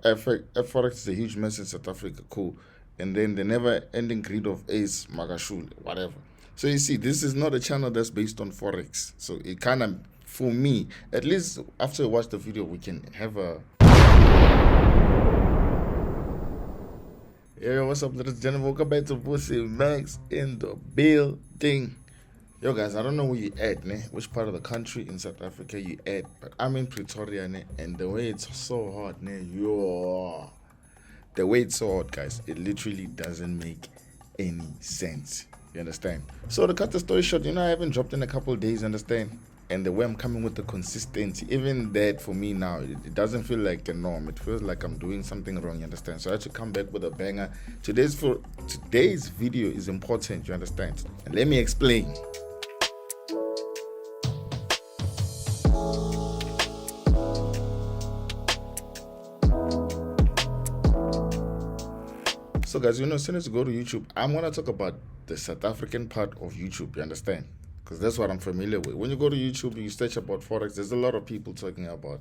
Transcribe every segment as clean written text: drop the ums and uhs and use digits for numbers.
Forex is a huge mess in South Africa, cool. And then the never ending greed of Ace, Magashule, whatever. So you see, this is not a channel that's based on Forex. So it kind of, for me, at least after I watch the video, we can have a. Yo, what's up, ladies and gentlemen? Welcome back to Vussy Max in the building. Yo, guys, I don't know where you at, ne? Which part of the country in South Africa you at, but I'm in Pretoria, ne? And the way it's so hot, ne? Yo, the way it's so hot, guys, it literally doesn't make any sense. You understand? So to cut the story short, I haven't dropped in a couple of days, understand? And the way I'm coming with the consistency, even that for me now, it doesn't feel like the norm. It feels like I'm doing something wrong, you understand? So I had to come back with a banger. Today's video is important, you understand? And let me explain. So guys, as soon as you go to YouTube, I'm going to talk about the South African part of YouTube, you understand? Because that's what I'm familiar with. When you go to YouTube, you search about Forex, there's a lot of people talking about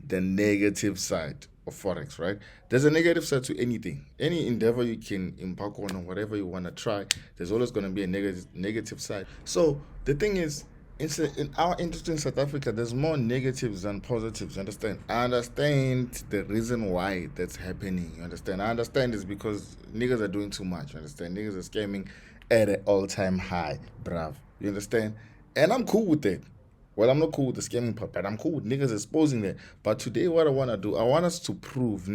the negative side of Forex, right? There's a negative side to anything. Any endeavor you can embark on or whatever you want to try, there's always going to be a negative side. So the thing is, in our industry in South Africa, there's more negatives than positives. You understand? I understand the reason why that's happening. You understand? I understand it's because niggas are doing too much. You understand? Niggas are scamming at an all-time high, bruv. You understand? And I'm cool with that. Well, I'm not cool with the scamming part, but I'm cool with niggas exposing that. But today, what I want to do, I want us to prove,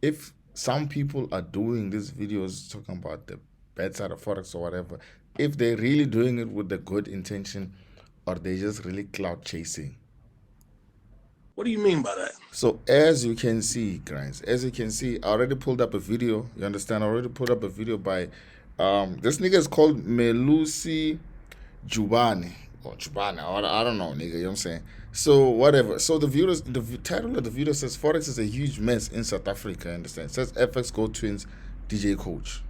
if some people are doing these videos talking about the bad side of Forex or whatever, if they're really doing it with the good intention, or they just really clout chasing. What do you mean by that? So as you can see, guys, I already pulled up a video. You understand? I already pulled up a video by this nigga is called Melusi Jubane or Jubane. I don't know, nigga. You know what I'm saying? So whatever. So the title of the video says Forex is a huge mess in South Africa. You understand? It says FX Gold Twins DJ Coach.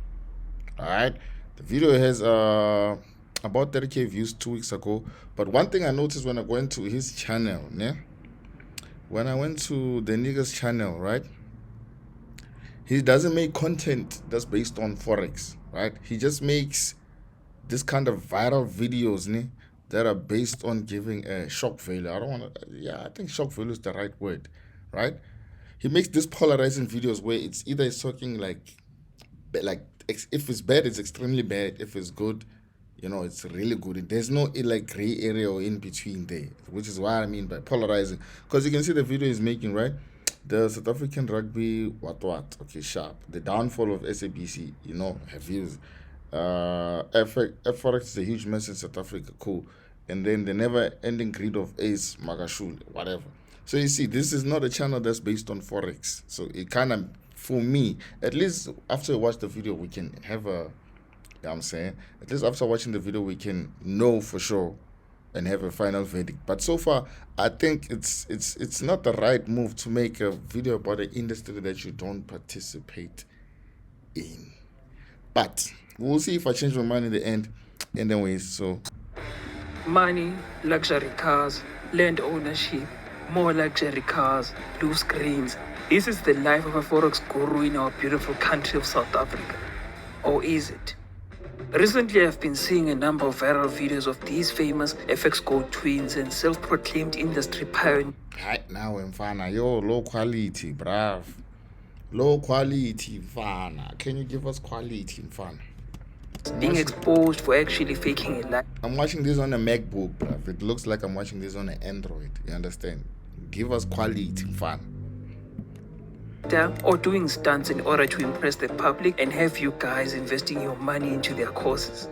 All right. The video has about 30k views 2 weeks ago. But one thing I noticed when I went to his channel, when I went to the nigga's channel, right, he doesn't make content that's based on Forex, right? He just makes this kind of viral videos, that are based on giving a shock value. I think shock value is the right word, right? He makes these polarizing videos where it's either he's talking like if it's bad, it's extremely bad. If it's good, it's really good. There's no gray area or in between there, which is what I mean by polarizing. Because you can see the video he's making, right? The South African rugby, okay, sharp. The downfall of SABC, have views. Forex is a huge mess in South Africa, cool. And then the never-ending greed of Ace, Magashule, whatever. So you see, this is not a channel that's based on Forex. So it kind of, for me, at least after I watch the video, we can have a... I'm saying, at least after watching the video, we can know for sure and have a final verdict. But so far, I think it's not the right move to make a video about an industry that you don't participate in. But we'll see if I change my mind in the end. Anyways, so money, luxury cars, land ownership, more luxury cars, blue screens. This is the life of a Forex guru in our beautiful country of South Africa. Or is it? Recently, I've been seeing a number of viral videos of these famous FX Gold twins and self-proclaimed industry pioneers. Right now, mfana, low quality, bruv. Low quality, mfana. Can you give us quality, mfana? Being exposed for actually faking a life. I'm watching this on a MacBook, bruv. It looks like I'm watching this on an Android. You understand? Give us quality, mfana. Or doing stunts in order to impress the public and have you guys investing your money into their courses.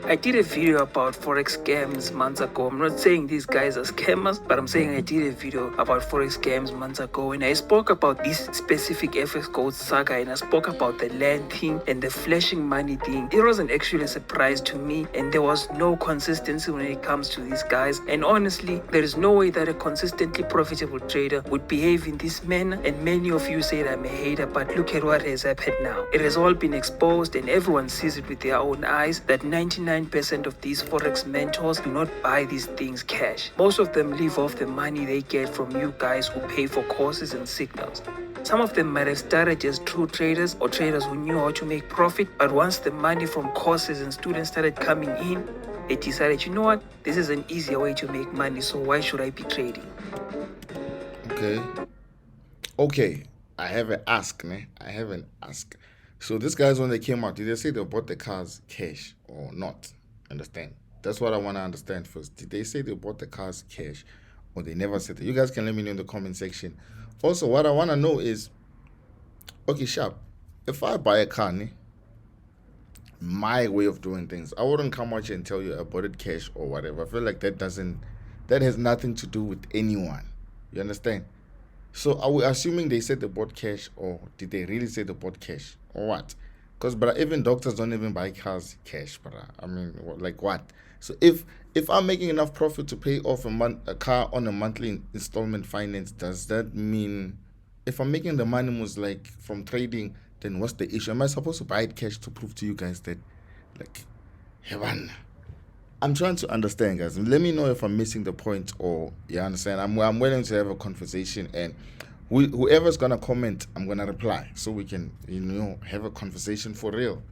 I did a video about Forex scams months ago. I'm not saying these guys are scammers, but I'm saying I did a video about Forex scams months ago, and I spoke about this specific FX Gold saga, and I spoke about the land thing and the flashing money thing. It wasn't actually a surprise to me, and there was no consistency when it comes to these guys. And honestly, there is no way that a consistently profitable trader would behave in this manner. And many of you said I'm a hater, but look at what has happened now. It has all been exposed, and everyone sees it with their own eyes that 99% of these Forex mentors do not buy these things cash. Most of them live off the money they get from you guys who pay for courses and signals. Some of them might have started as true traders or traders who knew how to make profit, but once the money from courses and students started coming in, they decided, you know what, this is an easier way to make money, so why should I be trading? Okay, I have an ask, ne? I have an ask. So these guys, when they came out, did they say they bought the cars cash or not? Understand? That's what I want to understand first. Did they say they bought the cars cash or they never said that? You guys can let me know in the comment section. Also, what I want to know is, okay, Sharp, if I buy a car, ne, my way of doing things, I wouldn't come out here and tell you I bought it cash or whatever. I feel like that has nothing to do with anyone. You understand? So are we assuming they said they bought cash, or did they really say they bought cash, or what? Because but even doctors don't even buy cars cash, but I mean, like what? So if I'm making enough profit to pay off a car on a monthly installment finance, does that mean if I'm making the money was like from trading, then what's the issue? Am I supposed to buy it cash to prove to you guys that, like, heaven? I'm trying to understand, guys. Let me know if I'm missing the point, or you understand. I'm willing to have a conversation, and whoever's gonna comment, I'm gonna reply, so we can have a conversation for real.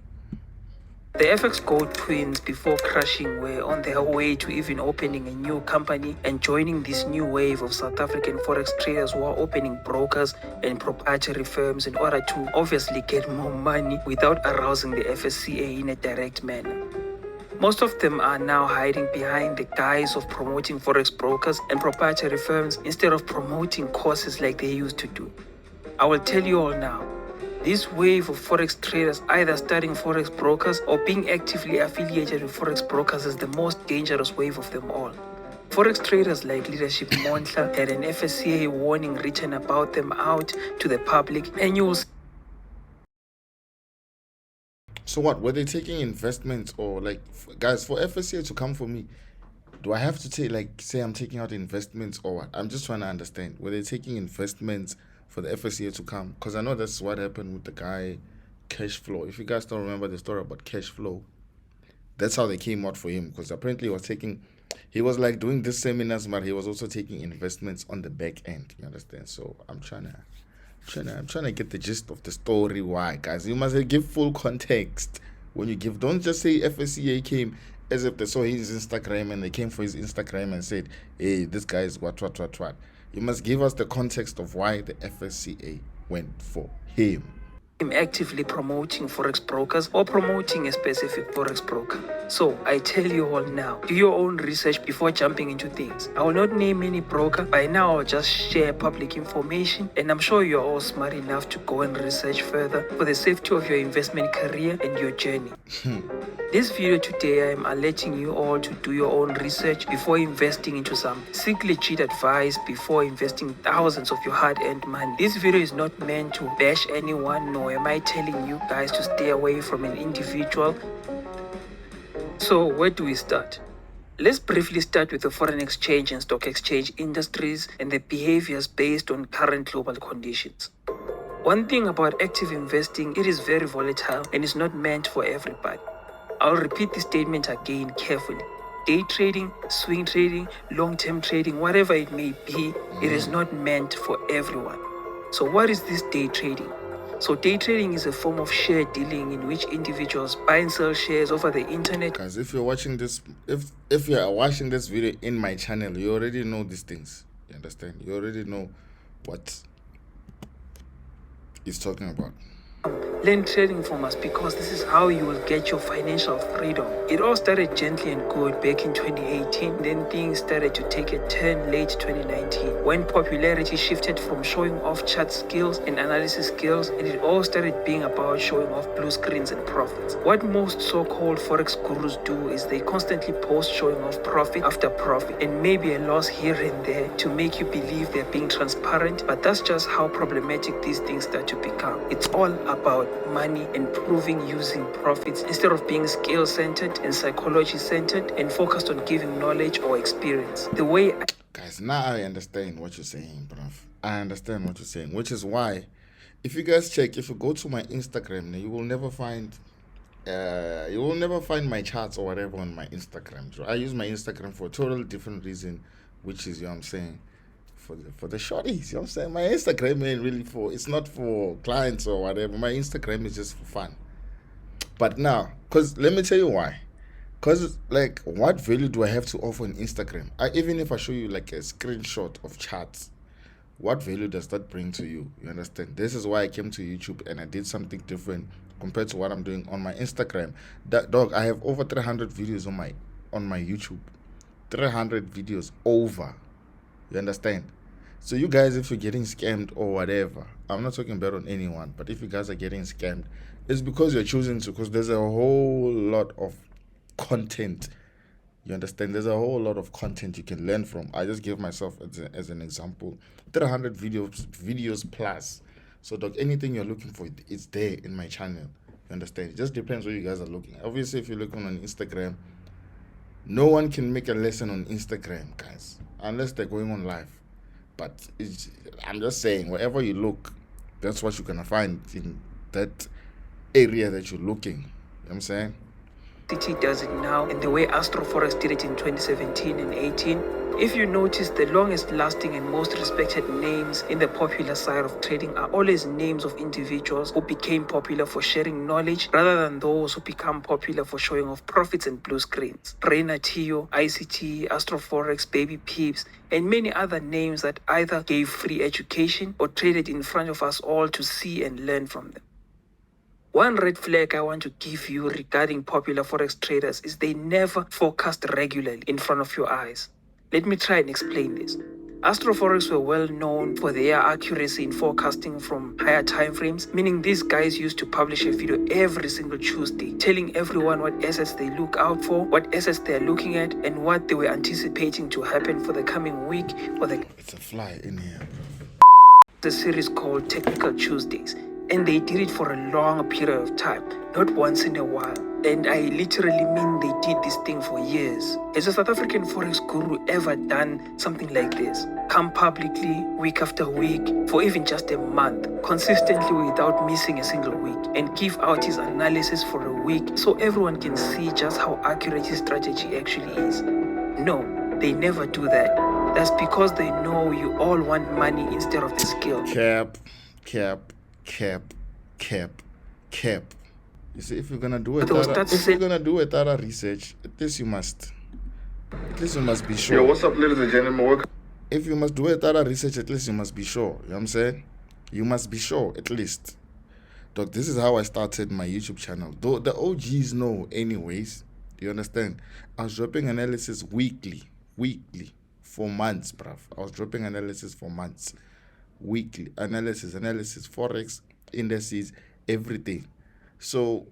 The FX Gold twins, before crashing, were on their way to even opening a new company and joining this new wave of South African Forex traders who are opening brokers and proprietary firms in order to obviously get more money without arousing the FSCA in a direct manner. Most of them are now hiding behind the guise of promoting Forex brokers and proprietary firms instead of promoting courses like they used to do. I will tell you all now, this wave of Forex traders either starting Forex brokers or being actively affiliated with Forex brokers is the most dangerous wave of them all. Forex traders like Leadership Montla had an FSCA warning written about them out to the public, and you will. So what, were they taking investments, or like, guys, for FSCA to come for me, do I have to take, like, say I'm taking out investments or what? I'm just trying to understand. Were they taking investments for the FSCA to come? Because I know that's what happened with the guy Cash Flow. If you guys don't remember the story about Cash Flow, that's how they came out for him, because apparently he was like doing this seminars, but he was also taking investments on the back end. You understand? So I'm trying to get the gist of the story. Why, guys? You must give full context when you give. Don't just say FSCA came as if they saw his Instagram and they came for his Instagram and said, hey, this guy is what. You must give us the context of why the FSCA went for him. Actively promoting Forex brokers or promoting a specific Forex broker. So I tell you all now, do your own research before jumping into things. I will not name any broker. By now I'll just share public information, and I'm sure you're all smart enough to go and research further for the safety of your investment career and your journey. This video today, I am alerting you all to do your own research before investing into some seek legit advice before investing thousands of your hard-earned money. This video is not meant to bash anyone, nor am I telling you guys to stay away from an individual. So where do we start? Let's briefly start with the foreign exchange and stock exchange industries and the behaviors based on current global conditions. One thing about active investing, it is very volatile and is not meant for everybody. I'll repeat this statement again carefully. Day trading, swing trading, long-term trading, whatever it may be, it is not meant for everyone. So what is this day trading? So day trading is a form of share dealing in which individuals buy and sell shares over the internet. Guys, if you're watching this, if you are watching this video in my channel, you already know these things. You understand? You already know what he's talking about. Learn trading from us, because this is how you will get your financial freedom. It all started gently and good back in 2018, then things started to take a turn late 2019 when popularity shifted from showing off chart skills and analysis skills, and it all started being about showing off blue screens and profits. What most so-called Forex gurus do is they constantly post showing off profit after profit and maybe a loss here and there to make you believe they're being transparent, but that's just how problematic these things start to become. It's all about money and proving using profits instead of being skill-centered and psychology-centered and focused on giving knowledge or experience. The way Guys, now I understand what you're saying, bruv. I understand what you're saying, which is why, if you guys check, if you go to my Instagram, you will never find my charts or whatever on my Instagram. So I use my Instagram for a totally different reason, which is, you know what I'm saying, for the shorties. You know what I'm saying? My Instagram ain't really it's not for clients or whatever. My Instagram is just for fun. But now, cause let me tell you why. Cause like, what value do I have to offer on Instagram? Even if I show you like a screenshot of charts, what value does that bring to you? You understand? This is why I came to YouTube and I did something different compared to what I'm doing on my Instagram. That dog, I have over 300 videos on my YouTube. 300 videos over. You understand? So you guys, if you're getting scammed or whatever, I'm not talking bad on anyone, but if you guys are getting scammed, it's because you're choosing to, because there's a whole lot of content. You understand? There's a whole lot of content you can learn from. I just gave myself as an example. 300 videos plus. So dog, anything you're looking for, it's there in my channel. You understand? It just depends where you guys are looking. Obviously, if you're looking on Instagram, no one can make a lesson on Instagram, guys, unless they're going on live. But I'm just saying, wherever you look, that's what you're going to find in that area that you're looking. You know what I'm saying? City does it now, and the way Astro Forex did it in 2017 and 18. If you notice, the longest lasting and most respected names in the popular side of trading are always names of individuals who became popular for sharing knowledge rather than those who become popular for showing off profits and blue screens. Rainer Tio, ICT, Astro Forex, Baby Peeps, and many other names that either gave free education or traded in front of us all to see and learn from them. One red flag I want to give you regarding popular Forex traders is they never forecast regularly in front of your eyes. Let me try and explain this. Astro Forex were well known for their accuracy in forecasting from higher time frames, meaning these guys used to publish a video every single Tuesday, telling everyone what assets they look out for, what assets they're looking at, and what they were anticipating to happen for the coming week or the... It's a fly in here, bro. The series called Technical Tuesdays. And they did it for a long period of time, not once in a while. And I literally mean they did this thing for years. Has a South African Forex guru ever done something like this? Come publicly, week after week, for even just a month, consistently without missing a single week, and give out his analysis for a week so everyone can see just how accurate his strategy actually is? No, they never do that. That's because they know you all want money instead of the skill. Cap. You see, if you're gonna do a thorough research, at least you must be sure. Yo, what's up, ladies and gentlemen? If you must do a thorough research, at least you must be sure. You know what I'm saying? You must be sure, at least. Dog, this is how I started my YouTube channel. Though the OGs know anyways. Do you understand? I was dropping analysis weekly, for months, bruv. I was dropping analysis for months. Weekly analysis, Forex, indices, everything. So,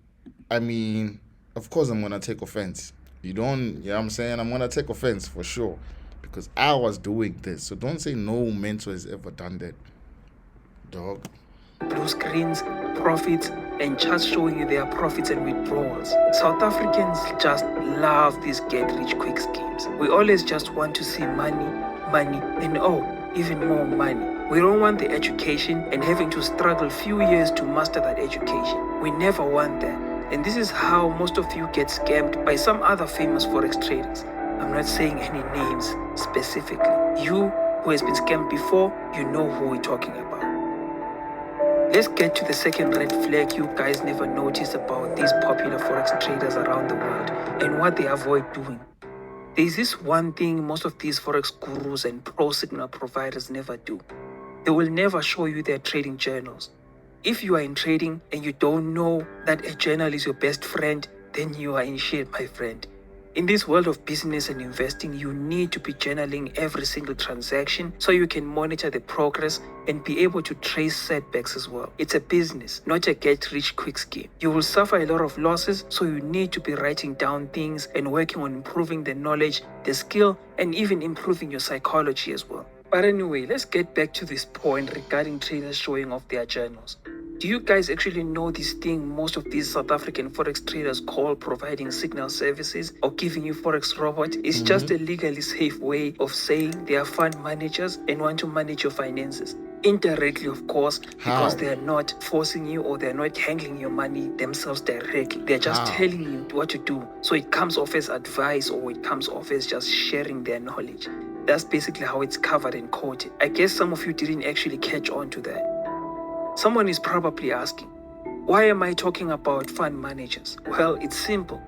I mean, of course I'm gonna take offense. You know what I'm saying? I'm gonna take offense for sure, because I was doing this. So don't say no mentor has ever done that, dog. Blue screens, profits, and charts showing you their profits and withdrawals. South Africans just love these get-rich-quick schemes. We always just want to see money, and even more money. We don't want the education and having to struggle few years to master that education. We never want that. And this is how most of you get scammed by some other famous Forex traders. I'm not saying any names specifically. You who has been scammed before, you know who we're talking about. Let's get to the second red flag you guys never notice about these popular Forex traders around the world and what they avoid doing. There's this one thing most of these Forex gurus and pro signal providers never do. They will never show you their trading journals. If you are in trading and you don't know that a journal is your best friend, then you are in shit, my friend. In this world of business and investing, you need to be journaling every single transaction so you can monitor the progress and be able to trace setbacks as well. It's a business, not a get-rich-quick scheme. You will suffer a lot of losses, so you need to be writing down things and working on improving the knowledge, the skill, and even improving your psychology as well. But anyway, let's get back to this point regarding traders showing off their journals. Do you guys actually know this thing most of these South African Forex traders call providing signal services or giving you Forex robot? It's just a legally safe way of saying they are fund managers and want to manage your finances. Indirectly, of course, because they are not forcing you or they're not handling your money themselves directly. They're just telling you what to do. So it comes off as advice or it comes off as just sharing their knowledge. That's basically how it's covered and quoted. I guess some of you didn't actually catch on to that. Someone is probably asking, why am I talking about fund managers? Well, it's simple.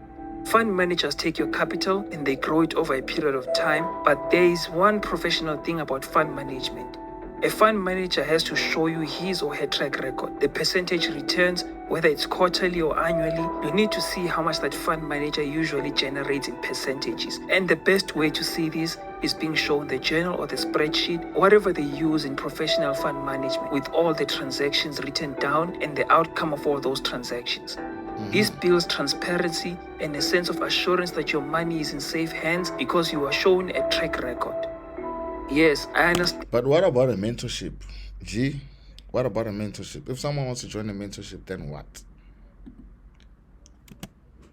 Fund managers take your capital and they grow it over a period of time, but there is one professional thing about fund management. A fund manager has to show you his or her track record, the percentage returns, whether it's quarterly or annually. You need to see how much that fund manager usually generates in percentages. And the best way to see this is being shown the journal or the spreadsheet, whatever they use in professional fund management, with all the transactions written down and the outcome of all those transactions. This builds transparency and a sense of assurance that your money is in safe hands because you are shown a track record. Yes, I understand. But what about a mentorship? G, what about a mentorship? If someone wants to join a mentorship, then what?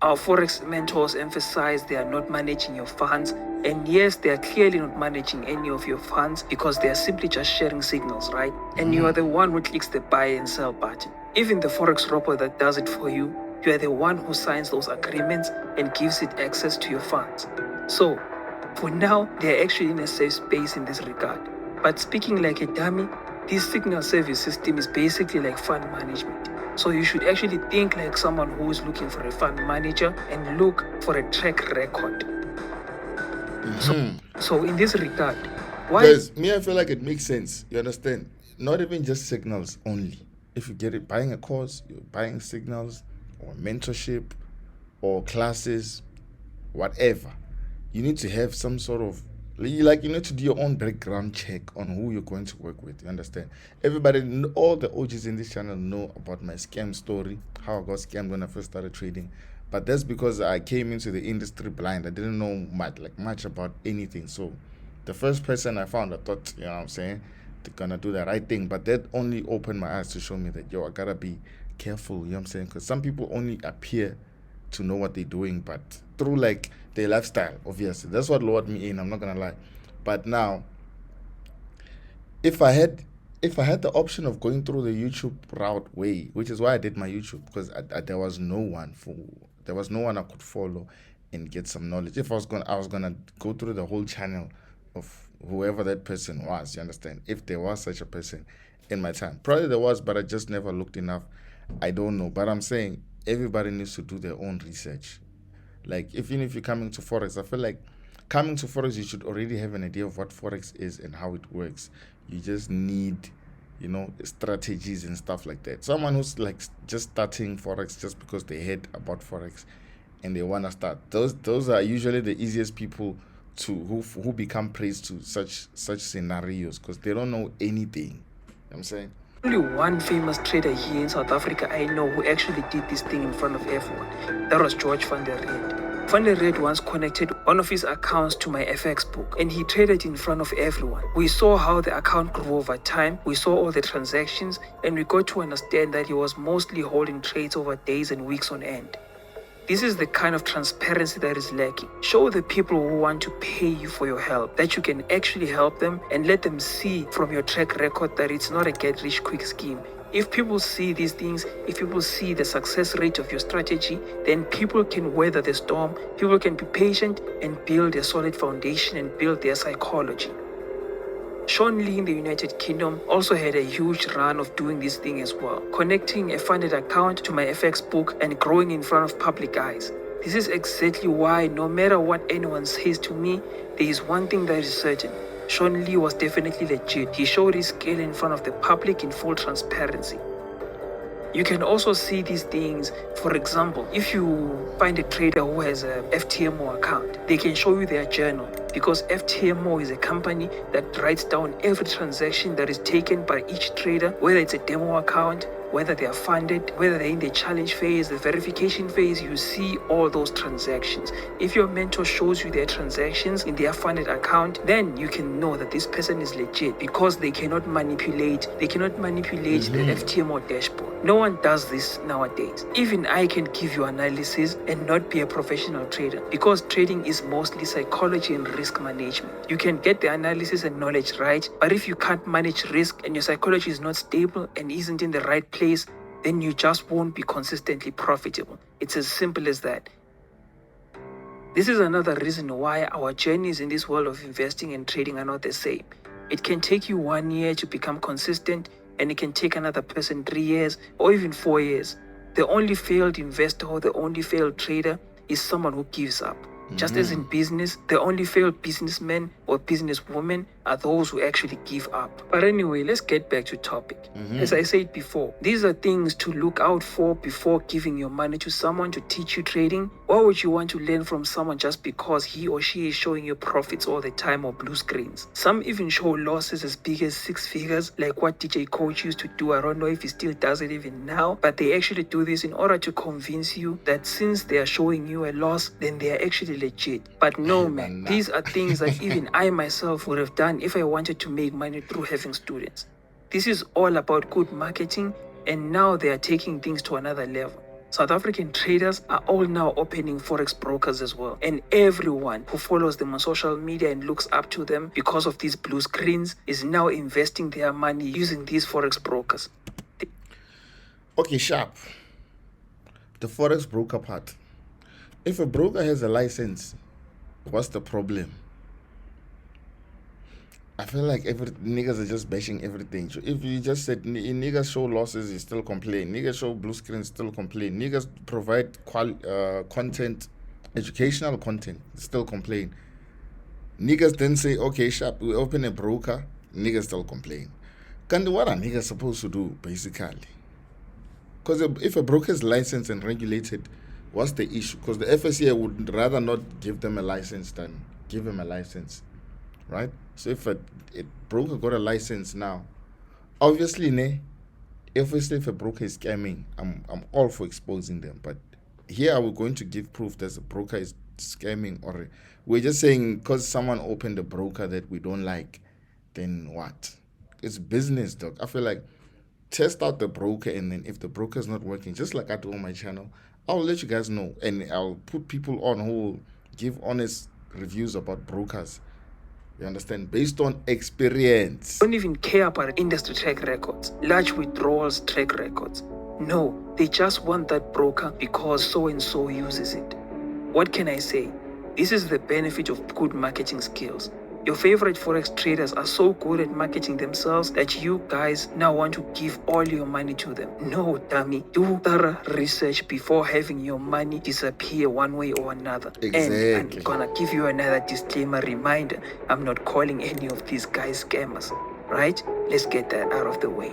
Our Forex mentors emphasize they are not managing your funds. And yes, they are clearly not managing any of your funds because they are simply just sharing signals, right? And you are the one who clicks the buy and sell button. Even the Forex robot that does it for you, you are the one who signs those agreements and gives it access to your funds. So, for now, they are actually in a safe space in this regard. But speaking like a dummy, this signal service system is basically like fund management. So you should actually think like someone who is looking for a fund manager and look for a track record. So in this regard, why? Because me, I feel like it makes sense. You understand? Not even just signals only. If you get it, buying a course, you're buying signals or mentorship or classes, whatever. You need to have some sort of, like, you need to do your own background check on who you're going to work with. You understand? Everybody, all the OGs in this channel know about my scam story, how I got scammed when I first started trading. But that's because I came into the industry blind. I didn't know much about anything. So the first person I found, I thought, you know what I'm saying, they're gonna do the right thing. But that only opened my eyes to show me that, I gotta be careful, you know what I'm saying? Because some people only appear to know what they're doing, but through like their lifestyle, obviously. That's what lured me in, I'm not gonna lie. But now, if I had the option of going through the YouTube route way, which is why I did my YouTube, because there was no one I could follow and get some knowledge. If I was gonna go through the whole channel of whoever that person was, you understand? If there was such a person in my time, probably there was, but I just never looked enough. I don't know, but I'm saying everybody needs to do their own research. Like, even if you're coming to Forex, I feel like coming to Forex, you should already have an idea of what Forex is and how it works. You just need, strategies and stuff like that. Someone who's like just starting Forex just because they heard about Forex and they want to start. Those are usually the easiest people who become prey to such scenarios because they don't know anything. You know what I'm saying? Only one famous trader here in South Africa I know who actually did this thing in front of everyone. That was George van der Reed. Van der Reed once connected one of his accounts to my FX book and he traded in front of everyone. We saw how the account grew over time, we saw all the transactions, and we got to understand that he was mostly holding trades over days and weeks on end. This is the kind of transparency that is lacking. Show the people who want to pay you for your help that you can actually help them and let them see from your track record that it's not a get-rich-quick scheme. If people see these things, if people see the success rate of your strategy, then people can weather the storm, people can be patient and build a solid foundation and build their psychology. Sean Lee in the United Kingdom also had a huge run of doing this thing as well, connecting a funded account to my FX book and growing in front of public eyes. This is exactly why no matter what anyone says to me, there is one thing that is certain. Sean Lee was definitely legit. He showed his skill in front of the public in full transparency. You can also see these things. For example, if you find a trader who has a FTMO account, they can show you their journal because FTMO is a company that writes down every transaction that is taken by each trader, whether it's a demo account, whether they are funded, whether they're in the challenge phase, the verification phase. You see all those transactions. If your mentor shows you their transactions in their funded account, then you can know that this person is legit because they cannot manipulate the FTMO dashboard. No one does this nowadays. Even I can give you analysis and not be a professional trader because trading is mostly psychology and risk management. You can get the analysis and knowledge right, but if you can't manage risk and your psychology is not stable and isn't in the right place, then you just won't be consistently profitable. It's as simple as that. This is another reason why our journeys in this world of investing and trading are not the same. It can take you 1 year to become consistent, and it can take another person 3 years or even 4 years. The only failed investor or the only failed trader is someone who gives up. Just as in business, the only failed businessmen or businesswomen are those who actually give up. But anyway, let's get back to topic. As I said before, these are things to look out for before giving your money to someone to teach you trading. Why would you want to learn from someone just because he or she is showing you profits all the time or blue screens? Some even show losses as big as 6 figures, like what DJ Coach used to do. I don't know if he still does it even now, but they actually do this in order to convince you that since they are showing you a loss, then they are actually legit. But no, man, these are things that even I myself would have done if I wanted to make money through having students. This is all about good marketing, and now they are taking things to another level. South African traders are all now opening Forex brokers as well. And everyone who follows them on social media and looks up to them because of these blue screens is now investing their money using these Forex brokers. Okay, sharp. The Forex broker part. If a broker has a license, what's the problem? I feel like niggas are just bashing everything. So if you just said niggas show losses, you still complain. Niggas show blue screens, still complain. Niggas provide content, educational content, still complain. Niggas then say, okay, sharp, we open a broker, niggas still complain. What are niggas supposed to do, basically? Because if a broker is licensed and regulated, what's the issue? Because the FSA would rather not give them a license than give him a license, right? So if a broker got a license now, obviously, if a broker is scamming, I'm all for exposing them. But here, are we going to give proof that the broker is scamming, or we're just saying because someone opened a broker that we don't like, then what? It's business, dog. I feel like test out the broker, and then if the broker is not working, just like I do on my channel, I'll let you guys know, and I'll put people on who will give honest reviews about brokers. You understand? Based on experience. Don't even care about industry track records, large withdrawals track records. No, they just want that broker because so-and-so uses it. What can I say? This is the benefit of good marketing skills. Your favorite Forex traders are so good at marketing themselves that you guys now want to give all your money to them. No, dummy. Do thorough research before having your money disappear one way or another. Exactly. And I'm gonna give you another disclaimer reminder. I'm not calling any of these guys scammers, right? Let's get that out of the way.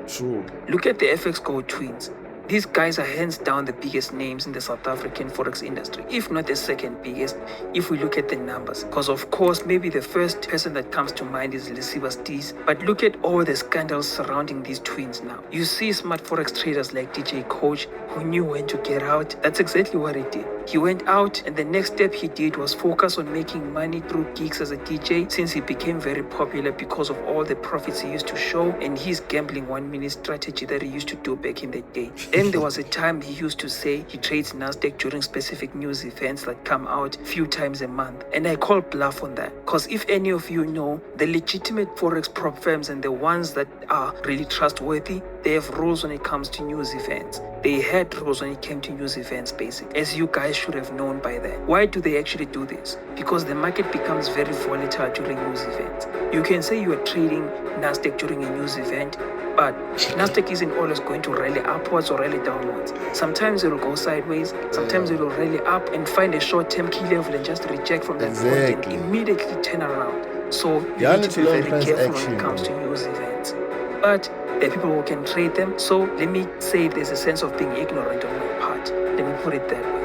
Sure. Look at the FX Gold twins. These guys are hands down the biggest names in the South African Forex industry, if not the second biggest, if we look at the numbers. Because of course, maybe the first person that comes to mind is Lesiba Stees, but look at all the scandals surrounding these twins now. You see smart Forex traders like DJ Coach who knew when to get out. That's exactly what he did. He went out, and the next step he did was focus on making money through gigs as a DJ, since he became very popular because of all the profits he used to show and his gambling 1 minute strategy that he used to do back in the day. Then there was a time he used to say he trades Nasdaq during specific news events that come out a few times a month. And I call bluff on that, because if any of you know, the legitimate Forex prop firms and the ones that are really trustworthy, they have rules when it comes to news events. They had rules when it came to news events, basically, as you guys should have known by then. Why do they actually do this? Because the market becomes very volatile during news events. You can say you are trading Nasdaq during a news event, but Nasdaq isn't always going to rally upwards or rally downwards. Sometimes it will go sideways, sometimes it will rally up and find a short-term key level and just reject from that point and immediately turn around. So you need to be very careful when it comes to news events. But there are people who can trade them, so let me say there's a sense of being ignorant on my part. Let me put it that way.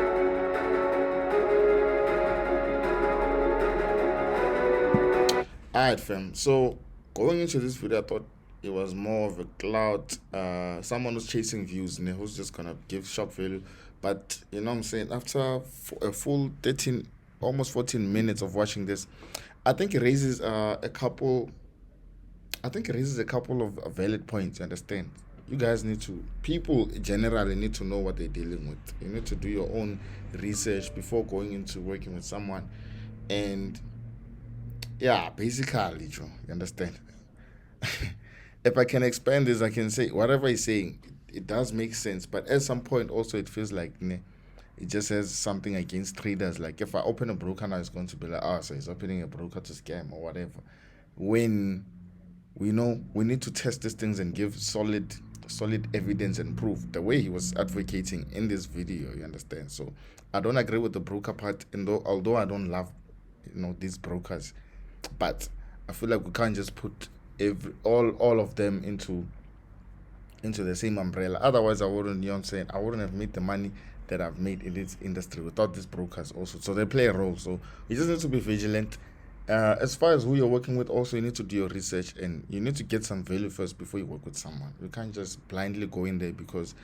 Alright, fam. So going into this video, I thought it was more of a clout. Someone was chasing views and who's just gonna give shop value. But you know what I'm saying? After a full 13, almost 14 minutes of watching this, I think it raises a couple of valid points. You understand? You guys people generally need to know what they're dealing with. You need to do your own research before going into working with someone. And yeah, basically, Joe, you understand? If I can expand this, I can say whatever he's saying, it does make sense. But at some point, also, it feels like it just says something against traders. Like if I open a broker now, it's going to be like, oh, so he's opening a broker to scam or whatever. When we know we need to test these things and give solid evidence and proof the way he was advocating in this video, you understand? So I don't agree with the broker part, and although I don't love these brokers, but I feel like we can't just put all of them into the same umbrella. Otherwise, I wouldn't, you know what I'm saying, I wouldn't have made the money that I've made in this industry without these brokers also. So they play a role. So you just need to be vigilant. As far as who you're working with, also you need to do your research and you need to get some value first before you work with someone. You can't just blindly go in there because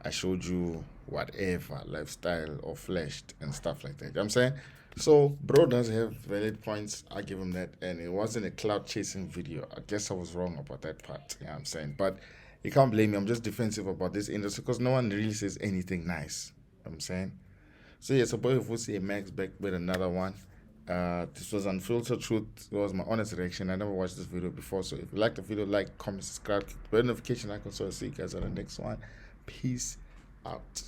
I showed you whatever lifestyle or flashed and stuff like that. You know what I'm saying? So bro does have valid points. I give him that, and it wasn't a cloud chasing video. I guess I was wrong about that part. You know what I'm saying? But you can't blame me. I'm just defensive about this industry because no one really says anything nice. You know what I'm saying? So yeah, so boy Vussy Max back with another one. This was Unfiltered Truth. It was my honest reaction. I never watched this video before. So if you like the video, like, comment, subscribe, click the bell notification icon so I'll see you guys on the next one. Peace out.